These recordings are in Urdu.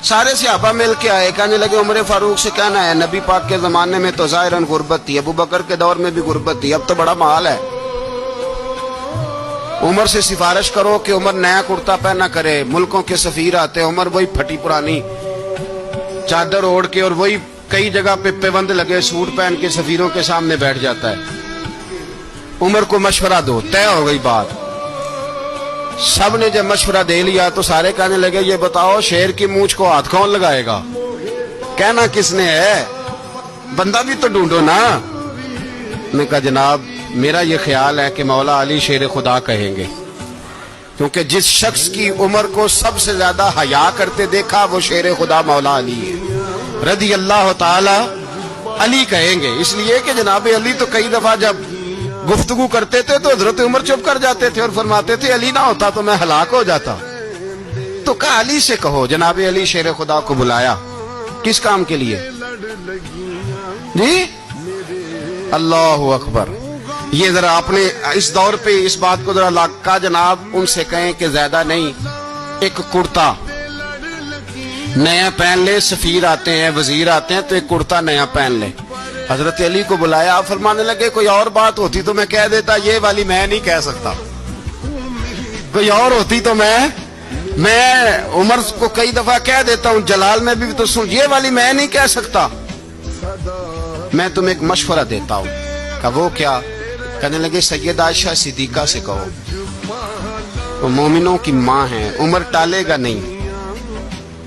سارے صحابہ مل کے آئے، کہنے لگے عمر فاروق سے کہنا ہے نبی پاک کے زمانے میں تو ظاہراً غربت تھی، ابو بکر کے دور میں بھی غربت تھی، اب تو بڑا مال ہے، عمر سے سفارش کرو کہ عمر نیا کرتا پہنا کرے۔ ملکوں کے سفیر آتے، عمر وہی پھٹی پرانی چادر اوڑھ کے اور وہی کئی جگہ پہ پیوند لگے سوٹ پہن کے سفیروں کے سامنے بیٹھ جاتا ہے۔ عمر کو مشورہ دو، طے ہو گئی بات۔ سب نے جب مشورہ دے لیا تو سارے کہنے لگے یہ بتاؤ شیر کی مونچھ کو ہاتھ کون لگائے گا؟ کہنا کس نے ہے؟ بندہ بھی تو ڈھونڈو نا۔ نے کہا جناب میرا یہ خیال ہے کہ مولا علی شیر خدا کہیں گے، کیونکہ جس شخص کی عمر کو سب سے زیادہ حیا کرتے دیکھا وہ شیر خدا مولا علی ہے رضی اللہ تعالی علی کہیں گے، اس لیے کہ جناب علی تو کئی دفعہ جب گفتگو کرتے تھے تو حضرت عمر چپ کر جاتے تھے اور فرماتے تھے علی نہ ہوتا تو میں ہلاک ہو جاتا۔ تو کہا علی سے کہو۔ جناب علی شیر خدا کو بلایا، کس کام کے لیے؟ جی اللہ اکبر۔ یہ ذرا اپنے اس دور پہ اس بات کو ذرا لاکا جناب ان سے کہیں کہ زیادہ نہیں، ایک کرتا نیا پہن لے، سفیر آتے ہیں وزیر آتے ہیں تو ایک کرتا نیا پہن لے۔ حضرت علی کو بلایا، فرمانے لگے کوئی اور بات ہوتی تو میں کہہ دیتا، یہ والی میں نہیں کہہ سکتا، کوئی اور ہوتی تو میں عمر کو کئی دفعہ کہہ دیتا ہوں، جلال میں بھی تو سن، یہ والی میں نہیں کہہ سکتا، میں تمہیں ایک مشورہ دیتا ہوں۔ کہ وہ کیا؟ کہنے لگے سیدہ عائشہ صدیقہ سے کہو، وہ مومنوں کی ماں ہیں، عمر ٹالے گا نہیں۔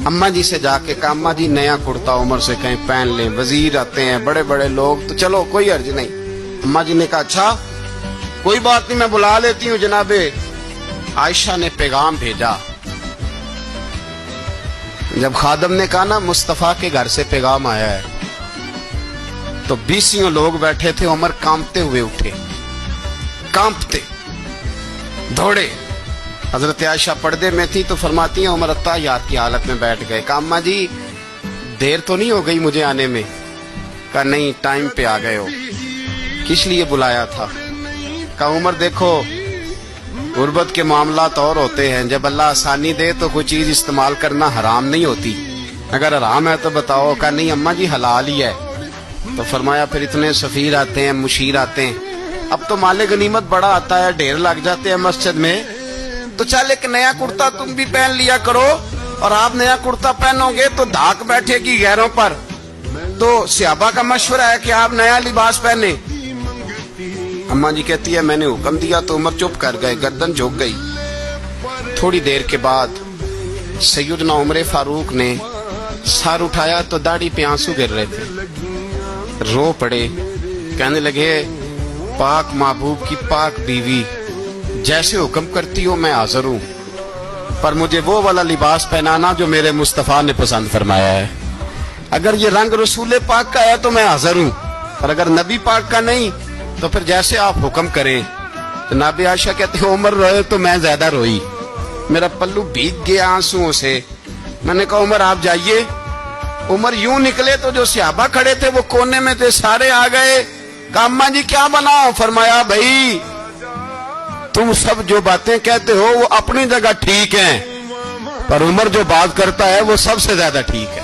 اماں جی سے جا کے کہا اماں جی نیا کرتا عمر سے کہیں پہن لیں، وزیر آتے ہیں بڑے بڑے لوگ تو چلو کوئی حرج نہیں۔ اماں جی نے کہا اچھا کوئی بات نہیں میں بلا لیتی ہوں۔ جناب عائشہ نے پیغام بھیجا، جب خادم نے کہا نا مصطفیٰ کے گھر سے پیغام آیا ہے تو 20 لوگ بیٹھے تھے، عمر کانپتے ہوئے اٹھے، کانپتے دوڑے۔ حضرت عائشہ پردے میں تھی تو فرماتی ہیں عمر اتحیات کی حالت میں بیٹھ گئے۔ کہا اماں جی دیر تو نہیں ہو گئی مجھے آنے میں؟ کہا نہیں ٹائم پہ آ گئے ہو۔ کس لیے بلایا تھا؟ کہا عمر دیکھو غربت کے معاملات اور ہوتے ہیں، جب اللہ آسانی دے تو کوئی چیز استعمال کرنا حرام نہیں ہوتی، اگر حرام ہے تو بتاؤ۔ کہا نہیں اماں جی حلال ہی ہے۔ تو فرمایا پھر اتنے سفیر آتے ہیں مشیر آتے ہیں، اب تو مال غنیمت بڑا آتا ہے، ڈھیر لگ جاتے ہیں مسجد میں، تو چل ایک نیا کرتا تم بھی پہن لیا کرو، اور آپ نیا کرتا پہنو گے تو دھاک بیٹھے گی غیروں پر۔ تو صحابہ کا مشورہ ہے کہ آپ نیا لباس پہنے۔ اماں جی کہتی ہے میں نے حکم دیا تو عمر چپ کر گئے، گردن جھک گئی۔ تھوڑی دیر کے بعد سیدنا عمر فاروق نے سر اٹھایا تو داڑھی پہ آنسو گر رہے تھے، رو پڑے، کہنے لگے پاک محبوب کی پاک بیوی جیسے حکم کرتی ہو میں حاضر ہوں، پر مجھے وہ والا لباس پہنانا جو میرے مصطفیٰ نے پسند فرمایا ہے۔ اگر یہ رنگ رسول پاک کا ہے تو میں حاضر ہوں، اور اگر نبی پاک کا نہیں تو پھر جیسے آپ حکم کریں۔ جناب عائشہ کہتے ہیں عمر روئے تو میں زیادہ روئی، میرا پلو بھیگ گیا آنسوؤں سے۔ میں نے کہا عمر آپ جائیے۔ عمر یوں نکلے تو جو صحابہ کھڑے تھے وہ کونے میں تھے، سارے آ گئے۔ کہا اماں جی کیا بنا؟ فرمایا بھائی تم سب جو باتیں کہتے ہو وہ اپنی جگہ ٹھیک ہیں، پر عمر جو بات کرتا ہے وہ سب سے زیادہ ٹھیک ہے۔